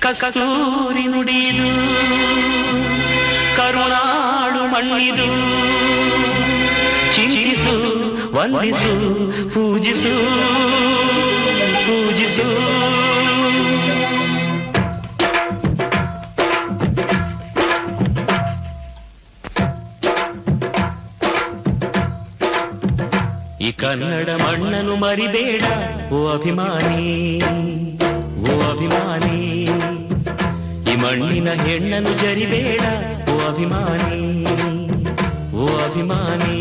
ಕಸ್ತೂರಿ ನುಡಿದು ಕರುಣಾಳು ಮಣ್ಣಿದು ಚಿಂತಿಸು ವಂದಿಸು ಪೂಜಿಸು ಪೂಜಿಸು. ಈ ಕನ್ನಡ ಮಣ್ಣನ್ನು ಮರಿಬೇಡ ಓ ಅಭಿಮಾನಿ, ಓ ಅಭಿಮಾನಿ. ಈ ಮಣ್ಣಿನ ಹೆಣ್ಣನ್ನು ಜರಿಬೇಡ ಓ ಅಭಿಮಾನಿ, ಓ ಅಭಿಮಾನಿ.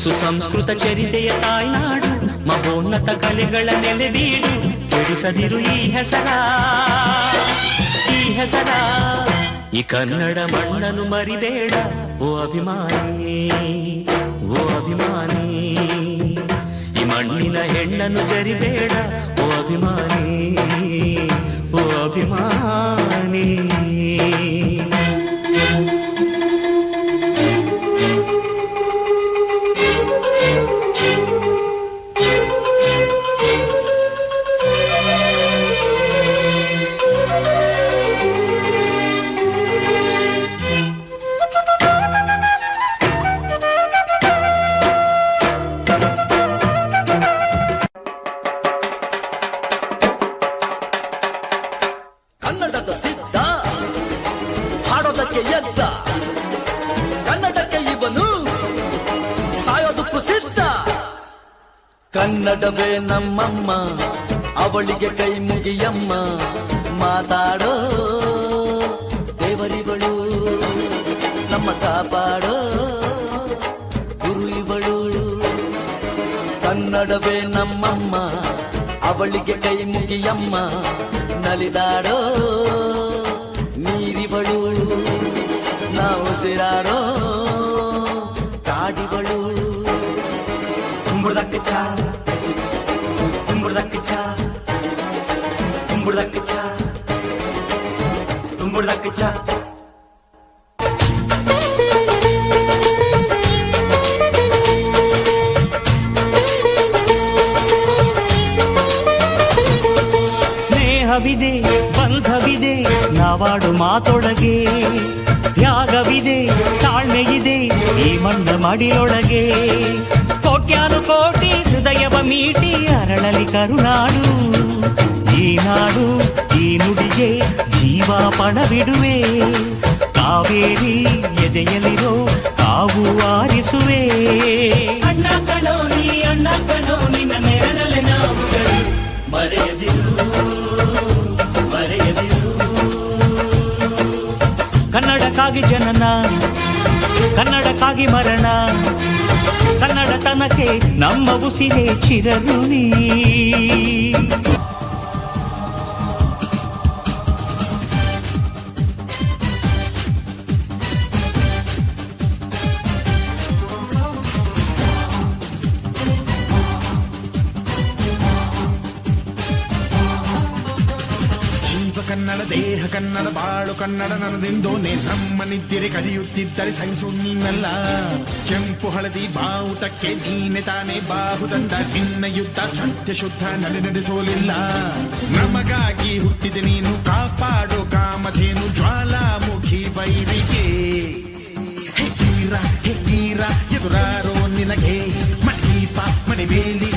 ಸುಸಂಸ್ಕೃತ ಚರಿತೆಯ ತಾಯ್ನಾಡು, ಮಹೋನ್ನತ ಕಲೆಗಳ ನೆಲೆಬೀಡು. ಕೆಡಿಸದಿರು ಈ ಹೆಸರ, ಈ ಹೆಸರ. ಈ ಕನ್ನಡ ಮಣ್ಣನ್ನು ಮರಿಬೇಡ ಓ ಅಭಿಮಾನಿ, ಓ ಅಭಿಮಾನಿ. ಈ ಮಣ್ಣಿನ ಹೆಣ್ಣನ್ನು ಜರಿಬೇಡ ಓ ಅಭಿಮಾನಿ, ಓ ಅಭಿಮಾನಿ. ಕನ್ನಡದ ಸಿದ್ಧ ಹಾಡೋದಕ್ಕೆ ಎದ್ದ, ಕನ್ನಡಕ್ಕೆ ಇವನು ಸಾಯೋದಕ್ಕೂ ಸಿದ್ಧ. ಕನ್ನಡವೇ ನಮ್ಮಮ್ಮ, ಅವಳಿಗೆ ಕೈ ಮುಗಿಯಮ್ಮ. ಮಾತಾಡೋ ದೇವರಿಗಳು, ನಮ್ಮ ಕಾಪಾಡೋ ಗುರು ಇವಳು. ಕನ್ನಡವೇ ನಮ್ಮಮ್ಮ, ಅವಳಿಗೆ ಕೈ ಮುಗಿಯಮ್ಮ. ನಲಿದಾಡೋ ನೀರಿವಳು, ನಾವು ಸಿರಾಡೋ ಕಾಡಿವಳು. ತುಂಬುದಕ್ಕೆ ಚಾ, ತುಂಬುದಕ್ಕೆ ಚಾ, ತುಂಬುದಕ್ಕೆ ಚಾ, ತುಂಬುದಕ್ಕೆ ಚಾ. ಸ್ನೇಹವಿದೆ, ಬಂಧವಿದೆ ನಾವಾಡು ಮಾತೊಳಗೆ. ತ್ಯಾಗವಿದೆ, ತಾಳ್ಮೆಯಿದೆ ಈ ಮಣ್ಣ ಮಡಿಯೊಳಗೆ. ಕೋಟ್ಯಾನು ಕೋಟಿ ಹೃದಯವ ಮೀಟಿ ಅರಳಲಿ ಕರುನಾಡು. ಈ ನಾಡು ಈ ನುಡಿಗೆ ಜೀವ ಪಣವಿಡುವೆ. ಕಾವೇರಿ ಎದೆಯಲಿರೋ ಕಾವು ಆರಿಸುವೆ. ಅಣ್ಣ ಕಣೋ ನೀ, ಅಣ್ಣ ಕಣೋ ನಿನ್ನ ನೆರಳಲೆ ನಾವುಗಳು. ಮರೆಯದಿರು, ಮರೆಯದಿರು. ಕನ್ನಡಕ್ಕಾಗಿ ಜನನ, ಕನ್ನಡಕ್ಕಾಗಿ ಮರಣ. ಕನ್ನಡತನಕ್ಕೆ ನಮ್ಮ ಉಸಿರೇ ಚಿರಋಣಿ. ಕನ್ನಡ ದೇಹ ಕನ್ನಡ ಬಾಳು ಕನ್ನಡ ನನ್ನದೆಂದೋನೆ. ನಮ್ಮ ನಿದ್ರೆಗೆ ಕಲಿಯುತ್ತಿದ್ದರೆ ಸಹಿಸು ನೀನಲ್ಲ. ಕೆಂಪು ಹಳದಿ ಬಾವುಟಕ್ಕೆ ನೀನೆ ತಾನೇ ಬಾಹುದಂಡ. ನಿನ್ನ ಯುದ್ಧ ಸತ್ಯ ಶುದ್ಧ ನಡೆಸೋಲಿಲ್ಲ. ನಮಗಾಗಿ ಹುಟ್ಟಿದೆ ನೀನು, ಕಾಪಾಡೋ ಕಾಮಧೇನು ಜ್ವಾಲಾಮುಖಿ ವೈರಿಗೆ. ಹೇ ವೀರ, ಹೇ ವೀರ ಎದುರಾರೋ ನಿನಗೆ. ಮಣದೀಪ ಮಣಿಬೇಲಿ